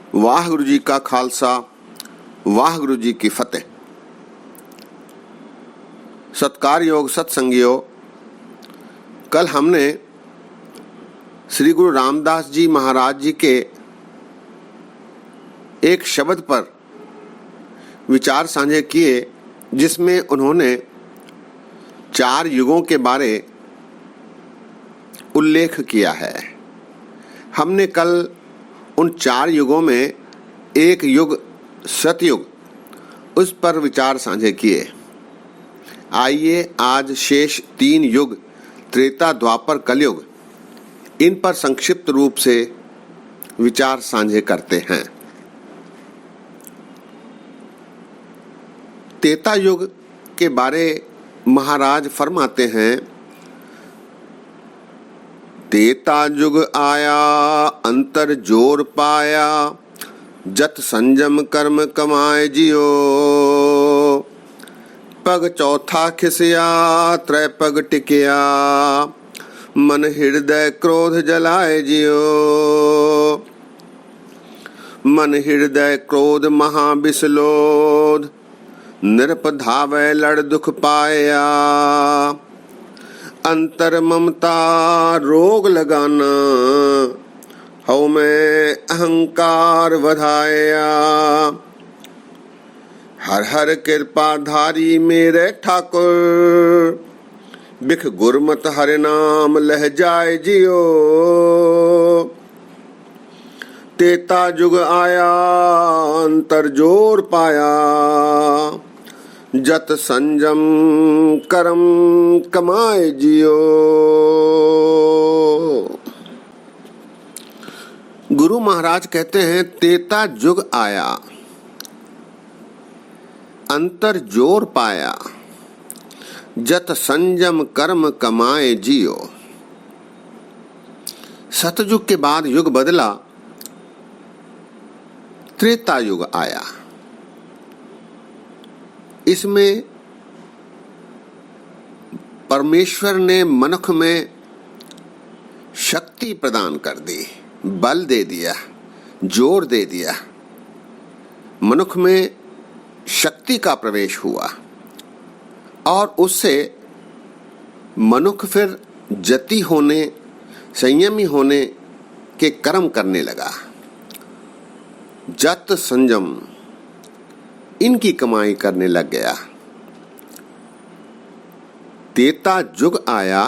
वाहिगुरु जी का खालसा, वाहिगुरु जी की फतेह। सत्कारयोग सत्संगियों, कल हमने श्री गुरु रामदास जी महाराज जी के एक शब्द पर विचार साझे किए, जिसमें उन्होंने 4 युगों के बारे उल्लेख किया है। हमने कल उन 4 युगों में एक युग सतयुग, उस पर विचार साझे किए। आइए आज शेष 3 युग त्रेता द्वापर कलयुग, इन पर संक्षिप्त रूप से विचार साझे करते हैं। त्रेता युग के बारे महाराज फरमाते हैं, त्रेता युग आया अंतर जोर पाया, जत संजम कर्म कमाए जियो। पग चौथा खिसिया त्रै पग टिकिया, मन हृदय क्रोध जलाए जियो। मन हृदय क्रोध महाबिसलोध, नृप धावै लड़ दुख पाया। अंतर ममता रोग लगाना, हौ में अहंकार वधाया। हर हर कृपा धारी मेरे ठाकुर, बिख गुरमत हरि नाम लह जाए जियो। त्रेता युग आया अंतर जोर पाया, जत संजम कर्म कमाए जियो। गुरु महाराज कहते हैं, त्रेता युग आया अंतर जोर पाया, जत संजम कर्म कमाए जियो। सतयुग के बाद युग बदला, त्रेता युग आया। इसमें परमेश्वर ने मनुष्य में शक्ति प्रदान कर दी, बल दे दिया, जोर दे दिया। मनुष्य में शक्ति का प्रवेश हुआ और उससे मनुष्य फिर जति होने, संयमी होने के कर्म करने लगा। जत संयम, इनकी कमाई करने लग गया। त्रेता युग आया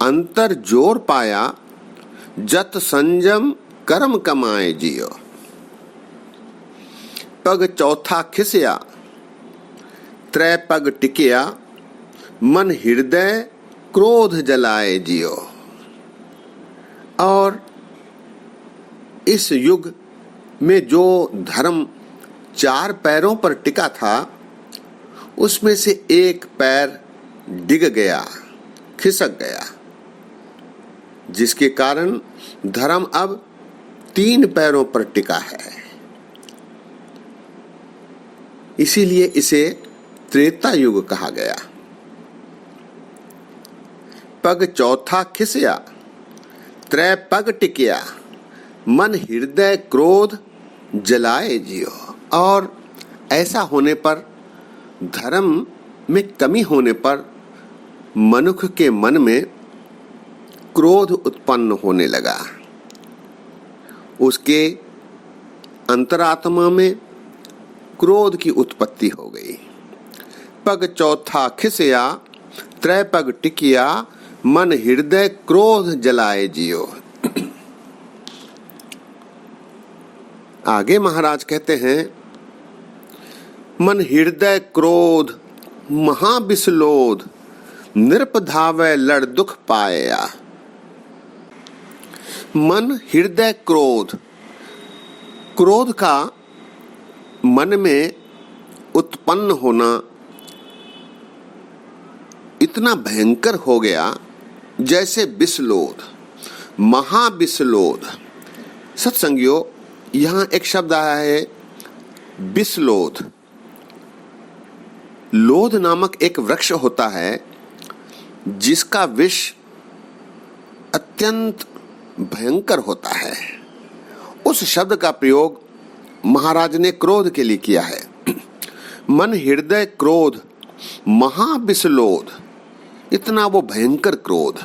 अंतर जोर पाया, जत संयम कर्म कमाए जियो। पग चौथा खिसिया त्रै पग टिकिया, मन हृदय क्रोध जलाए जियो। और इस युग में जो धर्म 4 पैरों पर टिका था, उसमें से एक पैर डिग गया, खिसक गया, जिसके कारण धर्म अब 3 पैरों पर टिका है। इसीलिए इसे त्रेता युग कहा गया। पग चौथा खिसिया त्रै पग टिकिया, मन हृदय क्रोध जलाए जियो। और ऐसा होने पर, धर्म में कमी होने पर मनुष्य के मन में क्रोध उत्पन्न होने लगा। उसके अंतरात्मा में क्रोध की उत्पत्ति हो गई। पग चौथा खिसिया त्रै पग टिकिया, मन हृदय क्रोध जलाए जियो। आगे महाराज कहते हैं, मन हृदय क्रोध महाबिसलोध, नृप धावै लड़ दुख पाया। मन हृदय क्रोध, क्रोध का मन में उत्पन्न होना इतना भयंकर हो गया जैसे बिसलोध, महाबिसलोध। सत्संगियों, यहाँ एक शब्द आया है बिसलोध। लोध नामक एक वृक्ष होता है जिसका विष अत्यंत भयंकर होता है। उस शब्द का प्रयोग महाराज ने क्रोध के लिए किया है। मन हृदय क्रोध महाविसलोध, इतना वो भयंकर क्रोध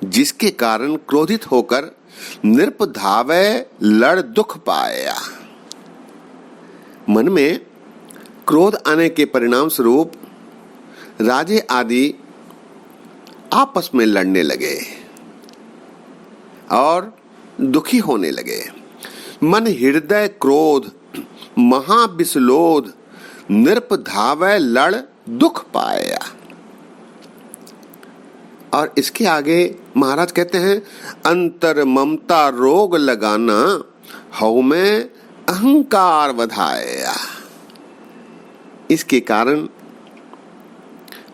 जिसके कारण क्रोधित होकर नृप धावे लड़ दुख पाया। मन में क्रोध आने के परिणाम स्वरूप राजे आदि आपस में लड़ने लगे और दुखी होने लगे। मन हृदय क्रोध महाविसलोध नृप धावे लड़ दुख पाया। और इसके आगे महाराज कहते हैं, अंतर ममता रोग लगाना हऊ में अहंकार बधाया। इसके कारण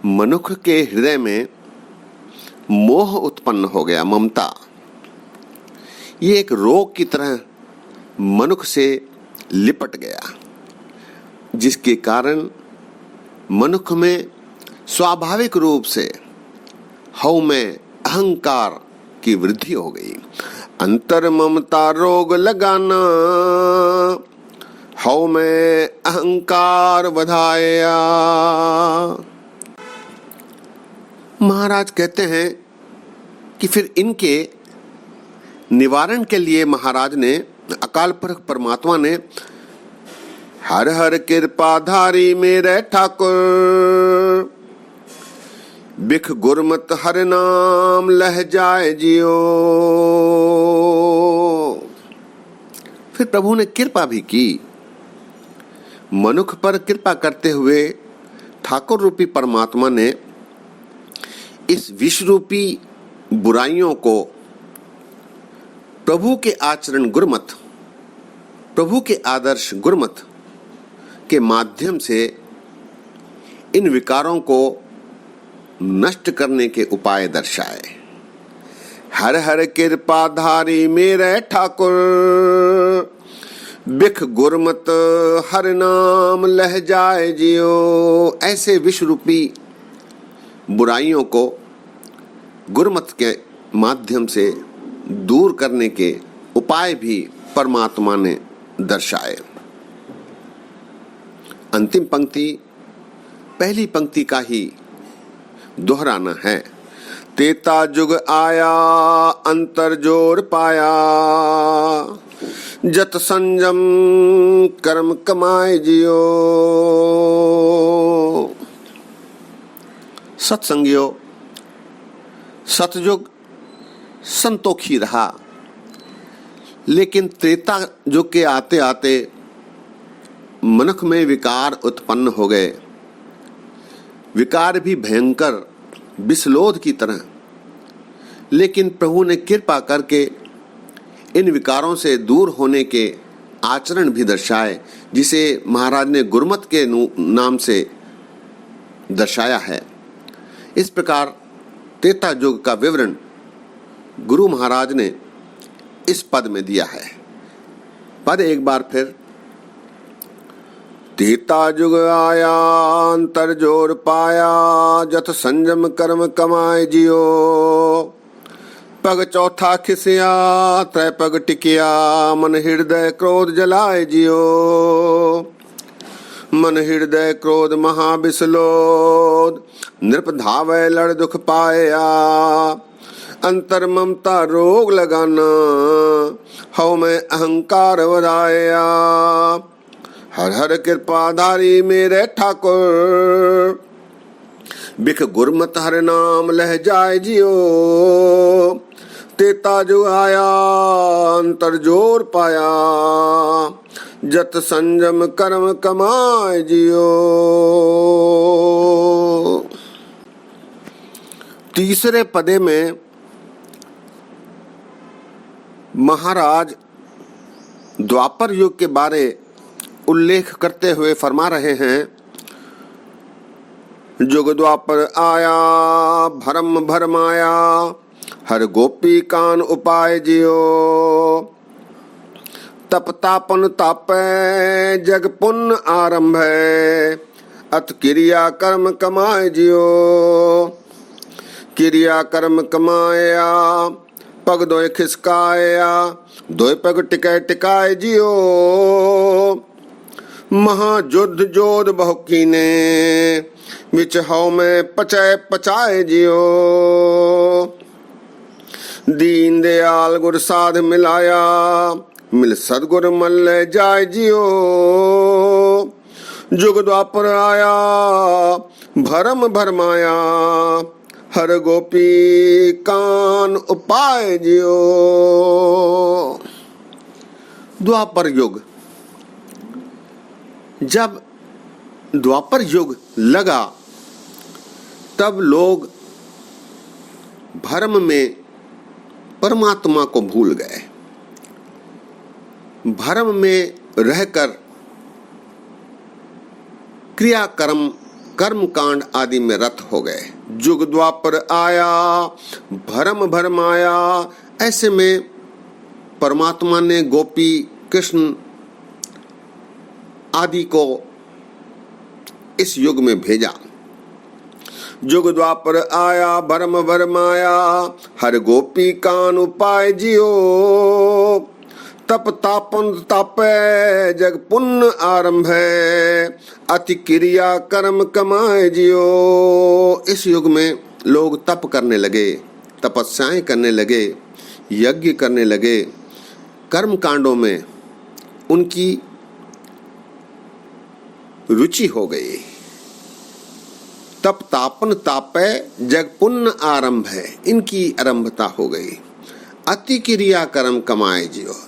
मनुष्य के हृदय में मोह उत्पन्न हो गया। ममता ये एक रोग की तरह मनुष्य से लिपट गया, जिसके कारण मनुष्य में स्वाभाविक रूप से हऊ में अहंकार की वृद्धि हो गई। अंतर ममता रोग लगाना हऊ में अहंकार बधाया। महाराज कहते हैं कि फिर इनके निवारण के लिए महाराज ने, अकाल पुरख परमात्मा ने, हर हर कृपाधारी मेरे ठाकुर बिख गुरमत हर नाम लह जाए जियो। फिर प्रभु ने कृपा भी की। मनुष्य पर कृपा करते हुए ठाकुर रूपी परमात्मा ने इस विश्व रूपी बुराइयों को प्रभु के आचरण गुरमत, प्रभु के आदर्श गुरमत के माध्यम से इन विकारों को नष्ट करने के उपाय दर्शाए। हर हर कृपाधारी मेरे ठाकुर बिख गुरमत हर नाम लह जाए जियो। ऐसे विश्व रूपी बुराइयों को गुरमत के माध्यम से दूर करने के उपाय भी परमात्मा ने दर्शाए। अंतिम पंक्ति पहली पंक्ति का ही दोहराना है। तेता जुग आया अंतर जोर पाया जत संयम कर्म कमाए जियो। सत्संगियो, सतयुग संतोखी रहा, लेकिन त्रेता युग के आते आते मनुष्य में विकार उत्पन्न हो गए। विकार भी भयंकर विसलोध की तरह। लेकिन प्रभु ने कृपा करके इन विकारों से दूर होने के आचरण भी दर्शाए, जिसे महाराज ने गुरमत के नाम से दर्शाया है। इस प्रकार त्रेता युग का विवरण गुरु महाराज ने इस पद में दिया है। पद एक बार फिर। त्रेता युग आया अंतर जोर पाया जत संयम कर्म कमाए जियो। पग चौथा खिसिया त्रै पग टिकिया मन हृदय क्रोध जलाए जियो। मन हृदय क्रोध महाविसलोद नृप धावे लड़ दुख पाया। अंतर ममता रोग लगाना हऊ में अहंकार बधाया। हर हर कृपाधारी मेरे ठाकुर बिख गुरमत हर नाम लह जाए जियो। तेता जो आया अंतर जोर पाया जत संयम कर्म कमाए जियो। तीसरे पदे में महाराज द्वापर युग के बारे उल्लेख करते हुए फरमा रहे हैं। जुग द्वापर आया भरम भरमाया हर गोपी कान उपाय जियो। तप तापन तापे जग पुण्य आरंभ है अत क्रिया कर्म कमाए जियो। क्रिया कर्म कमाया पग दोय खिसकाया, दोय पग टिकै टिकाए जियो। महायुद्ध जोध बहु कीने, बिच हौ में पचै पचाए जियो। दीन दयाल गुर साध मिलाया, मिल सदगुर मल जाय जियो। जुग द्वापर आया, भरम भरमाया, हर गोपी कान उपाय जियो। द्वापर युग, जब द्वापर युग लगा तब लोग भ्रम में परमात्मा को भूल गए, भ्रम में रहकर क्रिया कर्म कांड आदि में रत हो गए। जुग द्वापर आया, भ्रम भरमाया, ऐसे में परमात्मा ने गोपी कृष्ण आदि को इस युग में भेजा। जुग द्वापर आया, भरम भरमाया, हर गोपी कान उपाय जियो। तप तापन तापे, जग पुण्य आरंभ है, अति क्रिया कर्म कमाए जियो। इस युग में लोग तप करने लगे, तपस्याएं करने लगे, यज्ञ करने लगे, कर्म कांडों में उनकी रुचि हो गई। तप तापन तापे, जग पुण्य आरंभ है, इनकी आरंभता हो गई। अति क्रिया कर्म कमाए जियो।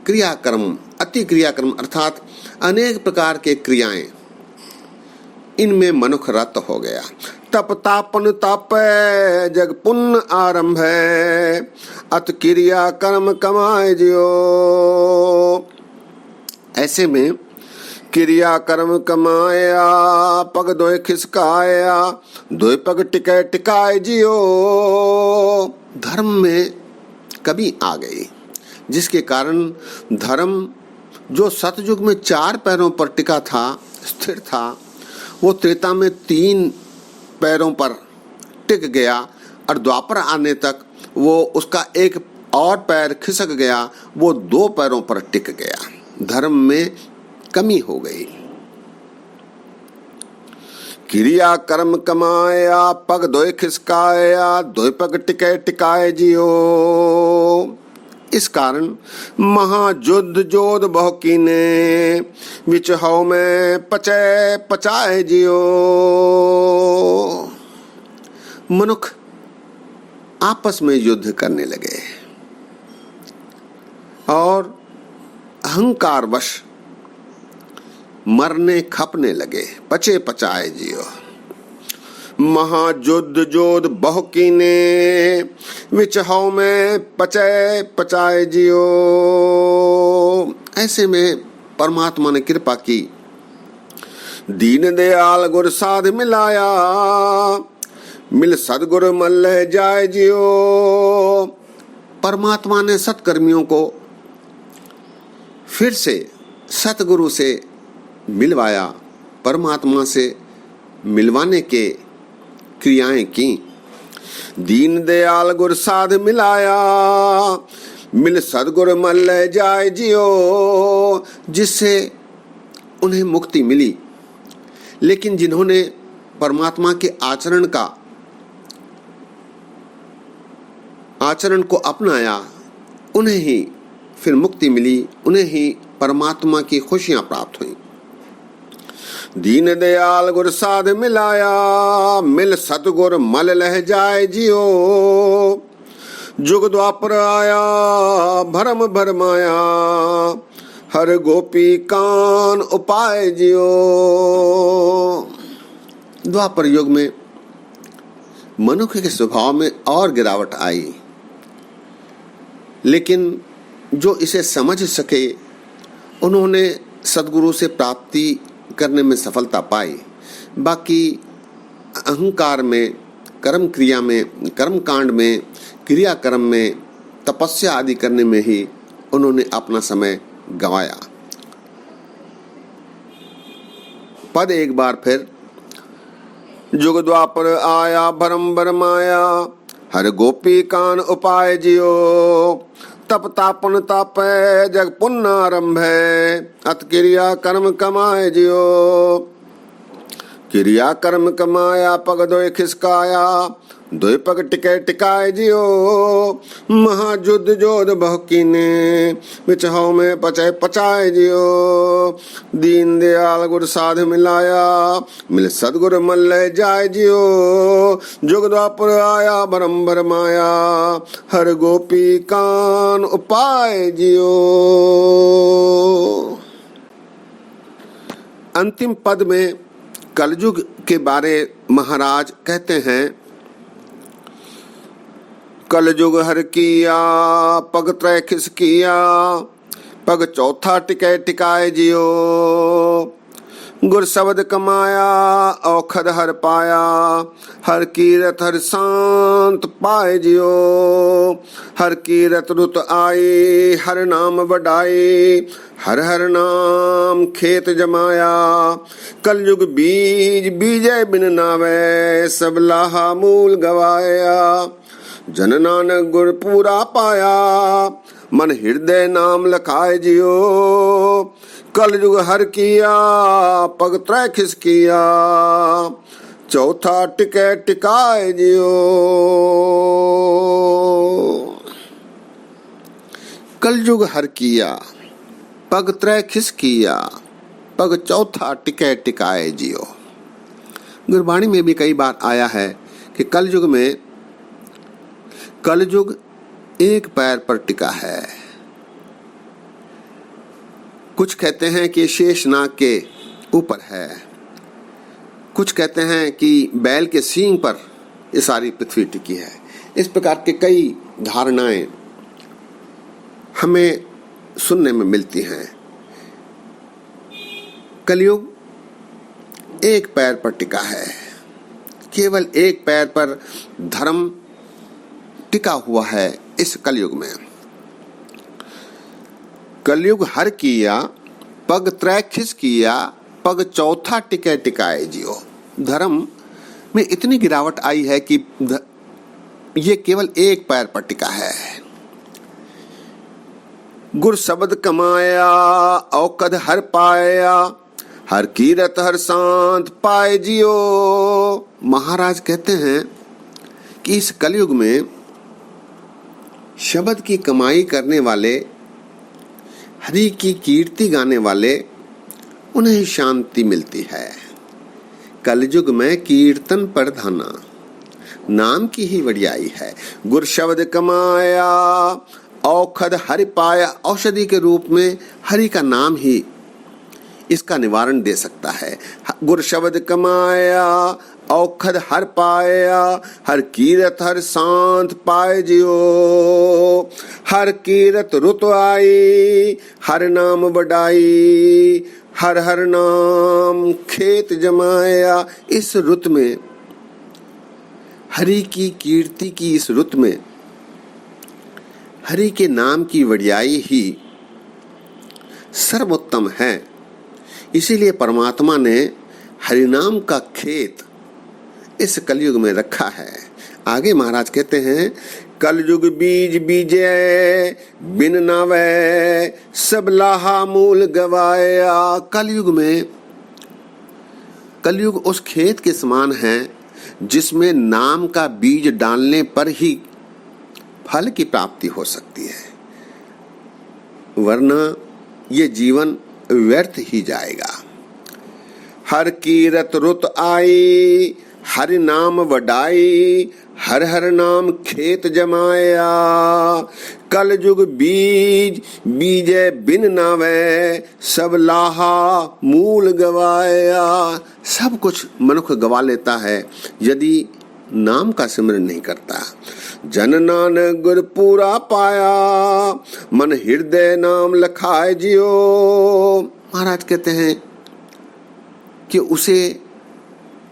क्रियाकर्म, अति क्रियाकर्म अर्थात अनेक प्रकार के क्रियाएं, इनमें मनुष्य रत हो गया। तप तापन तापे, जग पुण्य आरंभ है, अति क्रिया कर्म कमाए जियो। ऐसे में क्रिया कर्म कमाया, पग दोय खिसकाया, दोय पग टिकै टिकाए जियो। धर्म में कमी आ गई, जिसके कारण धर्म जो सतयुग में 4 पैरों पर टिका था, स्थिर था, वो त्रेता में 3 पैरों पर टिक गया और द्वापर आने तक वो उसका एक और पैर खिसक गया, वो 2 पैरों पर टिक गया। धर्म में कमी हो गई। क्रिया कर्म कमाया, पग दोय खिसकाया, दोय पग टिकै टिकाए जियो। इस कारण महायुद्ध जोध बहु कीने, बिच हौ में पचै पचाए जियो। मनुष्य आपस में युद्ध करने लगे और अहंकारवश मरने खपने लगे, पचे पचाए जियो। महायुद्ध जोध बहु कीने, बिच हौ में पचै पचाए जियो। ऐसे में परमात्मा ने कृपा की, दीन दयाल गुर साध मिलाया, मिल सदगुर मल जाय जियो। परमात्मा ने सत्कर्मियों को फिर से सतगुरु से मिलवाया, परमात्मा से मिलवाने के क्रियाएं की। दीन दयाल गुर साध मिलाया, मिल सदगुर मल जाय जियो। जिससे उन्हें मुक्ति मिली। लेकिन जिन्होंने परमात्मा के आचरण को अपनाया, उन्हें ही फिर मुक्ति मिली, उन्हें ही परमात्मा की खुशियां प्राप्त हुई। दीन दयाल गुर साध मिलाया, मिल सतगुर मल लह जाय जियो। जुग द्वापर आया, भरम भरमाया, हर गोपी कान उपाय जियो। द्वापर युग में मनुष्य के स्वभाव में और गिरावट आई, लेकिन जो इसे समझ सके उन्होंने सद्गुरु से प्राप्ति करने में सफलता पाई। बाकी अहंकार में, कर्म क्रिया में, कर्म कांड में, क्रिया कर्म में, तपस्या आदि करने में ही उन्होंने अपना समय गंवाया। पद एक बार फिर, जुग द्वापर आया, भरम भरमाया, हर गोपी कान उपाय जियो। तप तापन तापै जग पुण्य आरंभै, अत क्रिया कर्म कमाए जियो। क्रिया कर्म कमाया पग दोय खिसकाया, दोय पग टिकै टिकाए जियो। महायुद्ध जोध बहु कीने, बिचहौ में पचै पचाए जियो। दीन दयाल गुर साध मिलाया, मिल सदगुर मल्लय जाय जियो। जुग द्वापर आया बरंबर माया, हर गोपी कान उपाय जियो। अंतिम पद में कलयुग के बारे महाराज कहते हैं, कलयुग हर किया पग त्रय खिसकिया, पग चौथा टिकै टिकाए जियो। गुर शब्द कमाया औखद हर पाया, हर कीरत हर शांत पाए जियो। हर कीरत रुत आई हर नाम बढ़ाई, हर हर नाम खेत जमाया। कलयुग बीज बीजे बिन नावे, सब लाहा मूल गवाया। जन नानक गुर पूरा पाया, मन हृदय नाम लखाए जियो। कलयुग हर किया पग त्रय खिसकिया, चौथा टिकै टिकाए जियो। कलयुग हर किया पग त्रय खिसकिया, पग चौथा टिकै टिकाए जियो। गुरबाणी में भी कई बार आया है कि कलयुग एक पैर पर टिका है। कुछ कहते हैं कि शेषनाग के ऊपर है, कुछ कहते हैं कि बैल के सींग पर ये सारी पृथ्वी टिकी है। इस प्रकार के कई धारणाएं हमें सुनने में मिलती हैं। कलयुग एक पैर पर टिका है, केवल एक पैर पर धर्म टिका हुआ है। इस कलयुग में कलयुग हर किया पग त्रय खिसकिया, पग चौथा टिकै टिकाए जियो। धर्म में इतनी गिरावट आई है कि ये केवल एक पैर पर टिका है। गुर शब्द कमाया औकद हर पाया, हर कीरत हर शांत पाए जियो। महाराज कहते हैं कि इस कलयुग में शब्द की कमाई करने वाले, हरि की कीर्ति गाने वाले, उन्हें शांति मिलती है। कलयुग में कीर्तन प्रधाना, नाम की ही वडियाई है। गुर शब्द कमाया औखद हरि पाया, औषधि के रूप में हरि का नाम ही इसका निवारण दे सकता है। गुर शब्द कमाया औखद हर पाया, हर कीरत हर शांत पाए जियो। हर कीरत रुत आई हर नाम बढ़ाई, हर हर नाम खेत जमाया। इस रुत में, हरि की कीर्ति की इस रुत में, हरि के नाम की वडियाई ही सर्वोत्तम है। इसीलिए परमात्मा ने हरिनाम का खेत इस कलयुग में रखा है। आगे महाराज कहते हैं, कलयुग बीज बीजे बिन नावे, सब लाहा मूल गवाया। कलयुग उस खेत के समान है जिसमें नाम का बीज डालने पर ही फल की प्राप्ति हो सकती है, वरना ये जीवन व्यर्थ ही जाएगा। हर कीरत रुत आई हरि नाम वडाई, हर हर नाम खेत जमाया। कलयुग बीज बीजे बिन नावे, सब लाहा मूल गवाया। सब कुछ मनुष्य गवा लेता है यदि नाम का सिमरन नहीं करता। जन नानक गुर पूरा पाया, मन हृदय नाम लखाए जियो। महाराज कहते हैं कि उसे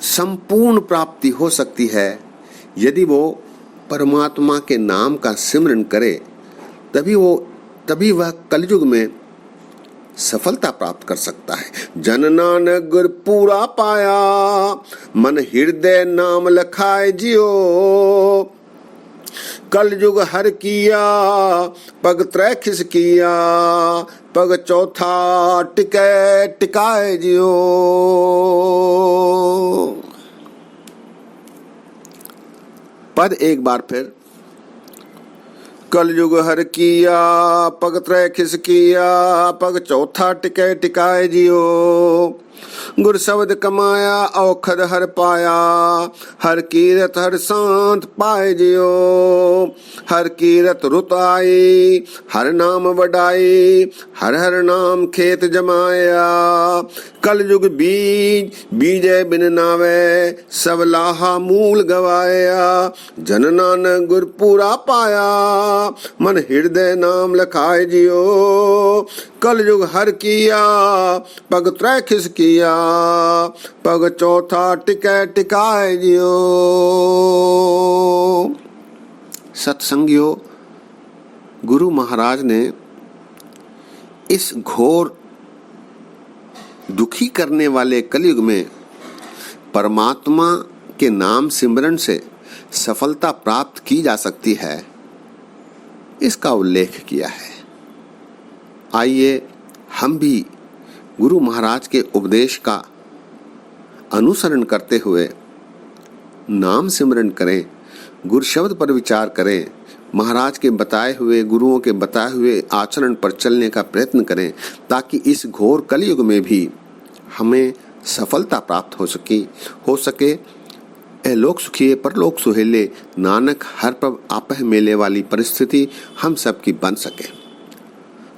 संपूर्ण प्राप्ति हो सकती है यदि वो परमात्मा के नाम का सिमरन करे, तभी वह कलयुग में सफलता प्राप्त कर सकता है। जन नानक गुर पूरा पाया, मन हृदय नाम लखाए जियो। कल युग हर किया पग त्रय खिस किया, पग चौथा टिकै टिकाए जियो। पद एक बार फिर। कल युग हर किया पग त्रय खिस किया, पग चौथा टिकै टिकाए जियो। गुर शब्द कमाया औखद हर पाया, हर कीरत हर सांत पाए जियो। हर कीरत रुत आई हर नाम वडाई, हर हर नाम खेत जमाया। कल युग बीज बीजे बिन नावे, सब लाहा मूल गवाया। जन नानक गुर पूरा पाया, मन हृदय नाम लखाए जियो। कल युग हर किया पग त्रय खिस किया, पग चौथा टिकै टिकाए जियो। सत्संगियों, गुरु महाराज ने इस घोर दुखी करने वाले कलयुग में परमात्मा के नाम सिमरन से सफलता प्राप्त की जा सकती है, इसका उल्लेख किया है। आइए हम भी गुरु महाराज के उपदेश का अनुसरण करते हुए नाम सिमरन करें, गुरु शब्द पर विचार करें, महाराज के बताए हुए, गुरुओं के बताए हुए आचरण पर चलने का प्रयत्न करें, ताकि इस घोर कलयुग में भी हमें सफलता प्राप्त हो सके। लोक सुखिए परलोक सुहेले, नानक हर पल आपह मेले वाली परिस्थिति हम सब की बन सके।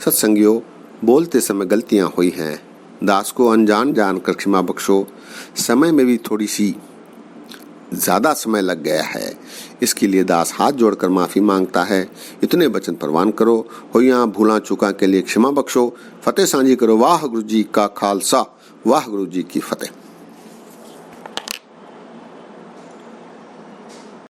सत्संगियों, बोलते समय गलतियां हुई हैं, दास को अनजान जानकर क्षमा बख्शो। समय में भी थोड़ी सी ज्यादा समय लग गया है, इसके लिए दास हाथ जोड़कर माफी मांगता है। इतने वचन प्रवान करो, होइयां भूला चूका के लिए क्षमा बख्शो। फतेह सांझी करो। वाह गुरु जी का खालसा, वाह गुरु जी की फतेह।